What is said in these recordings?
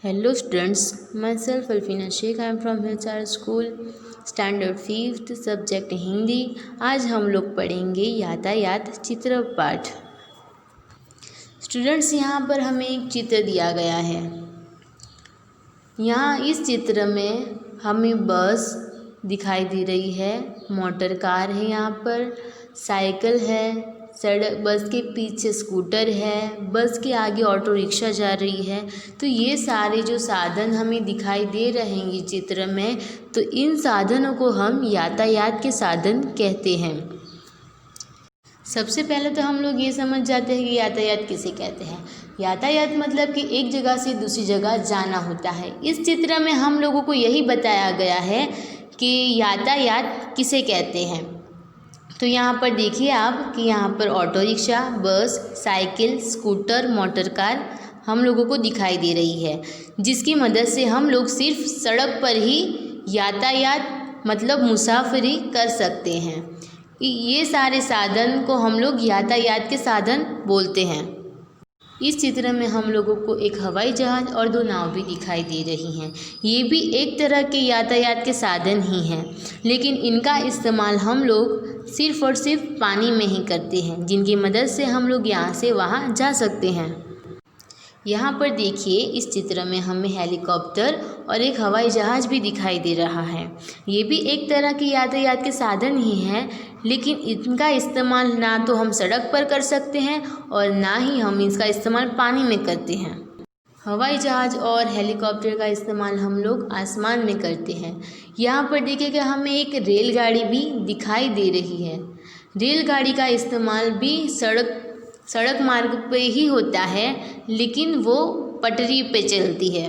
Hello students, myself Alfina Sheikh. I am from HR School, Standard 5th, subject Hindi. आज हम लोग पढ़ेंगे यातायात चित्र पाठ। स्टूडेंट्स, यहाँ पर हमें एक चित्र दिया गया है। यहाँ इस चित्र में हमें बस दिखाई दे रही है, मोटर कार है, यहाँ पर साइकिल है, सड़क, बस के पीछे स्कूटर है, बस के आगे ऑटो रिक्शा जा रही है। तो ये सारे जो साधन हमें दिखाई दे रहे हैं ये चित्र में, तो इन साधनों को हम यातायात के साधन कहते हैं। सबसे पहले तो हम लोग ये समझ जाते हैं कि यातायात किसे कहते हैं। यातायात मतलब कि एक जगह से दूसरी जगह जाना होता है। इस चित्र में हम लोगों को यही बताया गया है कि यातायात किसे कहते हैं। तो यहाँ पर देखिए आप कि यहाँ पर ऑटो रिक्शा, बस, साइकिल, स्कूटर, मोटर कार हम लोगों को दिखाई दे रही है, जिसकी मदद से हम लोग सिर्फ सड़क पर ही यातायात मतलब मुसाफिरी कर सकते हैं। ये सारे साधन को हम लोग यातायात के साधन बोलते हैं। इस चित्र में हम लोगों को एक हवाई जहाज़ और दो नाव भी दिखाई दे रही हैं। ये भी एक तरह के यातायात के साधन ही हैं, लेकिन इनका इस्तेमाल हम लोग सिर्फ़ और सिर्फ पानी में ही करते हैं, जिनकी मदद से हम लोग यहाँ से वहाँ जा सकते हैं। यहाँ पर देखिए इस चित्र में हमें हेलीकॉप्टर और एक हवाई जहाज़ भी दिखाई दे रहा है। ये भी एक तरह के यातायात के साधन ही हैं, लेकिन इनका इस्तेमाल ना तो हम सड़क पर कर सकते हैं और ना ही हम इसका इस्तेमाल पानी में करते हैं। हवाई जहाज़ और हेलीकॉप्टर का इस्तेमाल हम लोग आसमान में करते हैं। यहाँ पर देखिएगा हमें एक रेलगाड़ी भी दिखाई दे रही है। रेलगाड़ी का इस्तेमाल भी सड़क मार्ग पे ही होता है, लेकिन वो पटरी पे चलती है।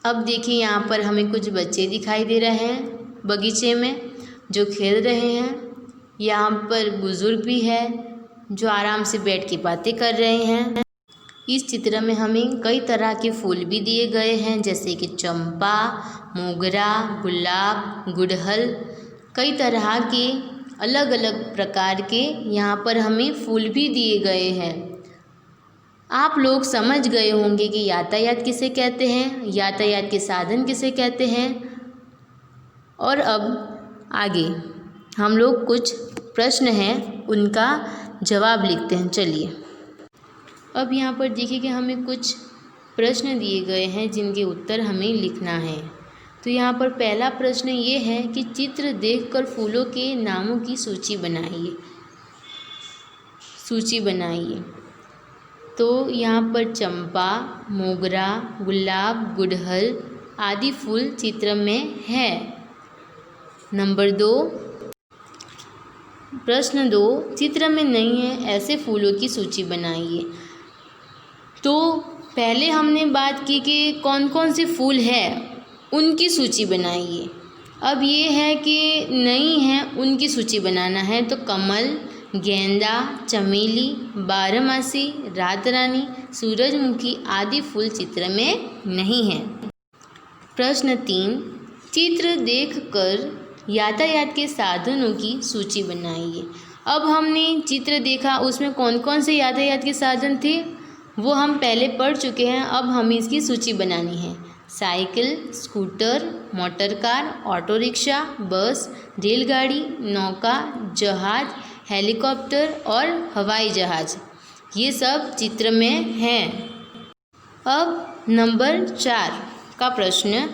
अब देखिए यहाँ पर हमें कुछ बच्चे दिखाई दे रहे हैं बगीचे में जो खेल रहे हैं। यहाँ पर बुज़ुर्ग भी है जो आराम से बैठ के बातें कर रहे हैं। इस चित्र में हमें कई तरह के फूल भी दिए गए हैं, जैसे कि चंपा, मोगरा, गुलाब, गुड़हल, कई तरह के अलग अलग प्रकार के यहाँ पर हमें फूल भी दिए गए हैं। आप लोग समझ गए होंगे कि यातायात किसे कहते हैं, यातायात के साधन किसे कहते हैं। और अब आगे हम लोग कुछ प्रश्न हैं उनका जवाब लिखते हैं। चलिए अब यहाँ पर देखिए कि हमें कुछ प्रश्न दिए गए हैं जिनके उत्तर हमें लिखना है। तो यहाँ पर पहला प्रश्न ये है कि चित्र देखकर फूलों के नामों की सूची बनाइए। तो यहाँ पर चंपा, मोगरा, गुलाब, गुड़हल आदि फूल चित्र में है। नंबर 2, प्रश्न 2, चित्र में नहीं है ऐसे फूलों की सूची बनाइए। तो पहले हमने बात की कि कौन कौन से फूल हैं उनकी सूची बनाइए। अब ये है कि नहीं है उनकी सूची बनाना है, तो कमल, गेंदा, चमेली, बारहमासी, रात रानी, सूरजमुखी आदि फूल चित्र में नहीं हैं। प्रश्न 3, चित्र देखकर यातायात के साधनों की सूची बनाइए। अब हमने चित्र देखा, उसमें कौन कौन से यातायात के साधन थे वो हम पहले पढ़ चुके हैं। अब हमें इसकी सूची बनानी है। Cycle, scooter, motor car, auto rickshaw, बस, रेलगाड़ी, नौका, जहाज, हेलीकॉप्टर और हवाई जहाज़, ये सब चित्र में हैं। अब नंबर 4 का प्रश्न,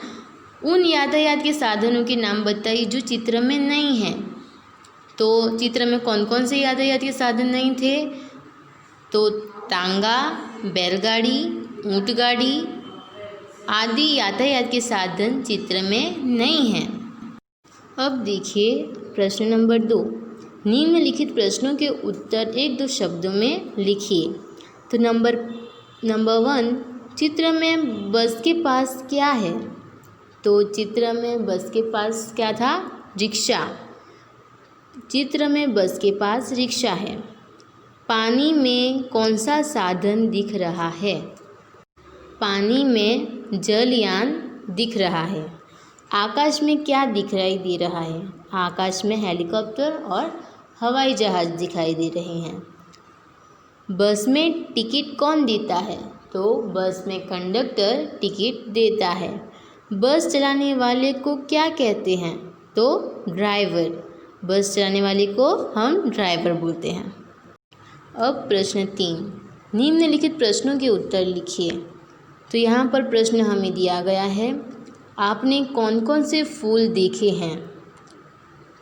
उन यातायात के साधनों के नाम बताइए जो चित्र में नहीं हैं। तो चित्र में कौन कौन से यातायात के साधन नहीं थे? तो तांगा, बैलगाड़ी, ऊंटगाड़ी आदि यातायात के साधन चित्र में नहीं हैं। अब देखिए प्रश्न नंबर 2, निम्नलिखित प्रश्नों के उत्तर 1-2 शब्दों में लिखिए। तो नंबर 1, चित्र में बस के पास क्या है? तो चित्र में बस के पास क्या था? रिक्शा। चित्र में बस के पास रिक्शा है। पानी में कौन सा साधन दिख रहा है? पानी में जलयान दिख रहा है। आकाश में क्या दिखाई दे रहा है? आकाश में हेलीकॉप्टर और हवाई जहाज़ दिखाई दे रहे हैं। बस में टिकट कौन देता है? तो बस में कंडक्टर टिकट देता है। बस चलाने वाले को क्या कहते हैं? तो ड्राइवर। बस चलाने वाले को हम ड्राइवर बोलते हैं। अब प्रश्न 3, निम्नलिखित प्रश्नों के उत्तर लिखिए। तो यहाँ पर प्रश्न हमें दिया गया है, आपने कौन कौन से फूल देखे हैं?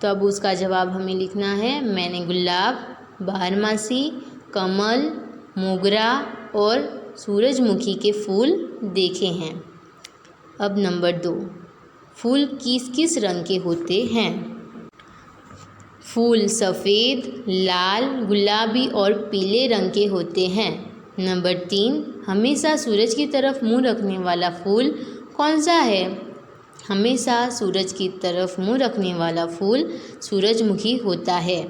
तो अब उसका जवाब हमें लिखना है, मैंने गुलाब, बारहमासी, कमल, मोगरा और सूरजमुखी के फूल देखे हैं। अब नंबर 2, फूल किस किस रंग के होते हैं? फूल सफ़ेद, लाल, गुलाबी और पीले रंग के होते हैं। नंबर 3, हमेशा सूरज की तरफ मुंह रखने वाला फूल कौन सा है? हमेशा सूरज की तरफ मुंह रखने वाला फूल सूरजमुखी होता है।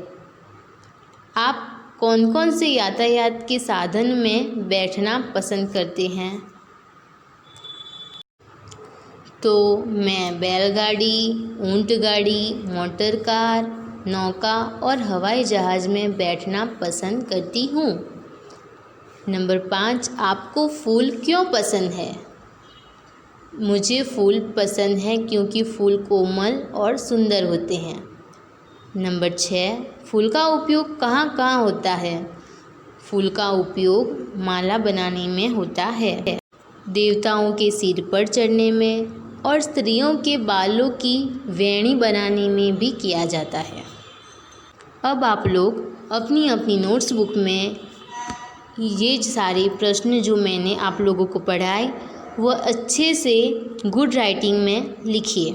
आप कौन कौन से यातायात के साधन में बैठना पसंद करते हैं? तो मैं बैलगाड़ी, ऊंट गाड़ी, मोटर कार, नौका और हवाई जहाज़ में बैठना पसंद करती हूँ। नंबर 5, आपको फूल क्यों पसंद है? मुझे फूल पसंद है क्योंकि फूल कोमल और सुंदर होते हैं। नंबर 6, फूल का उपयोग कहाँ कहाँ होता है? फूल का उपयोग माला बनाने में होता है, देवताओं के सिर पर चढ़ने में और स्त्रियों के बालों की वेणी बनाने में भी किया जाता है। अब आप लोग अपनी अपनी नोट्स बुक में ये सारे प्रश्न जो मैंने आप लोगों को पढ़ाए वह अच्छे से गुड राइटिंग में लिखिए।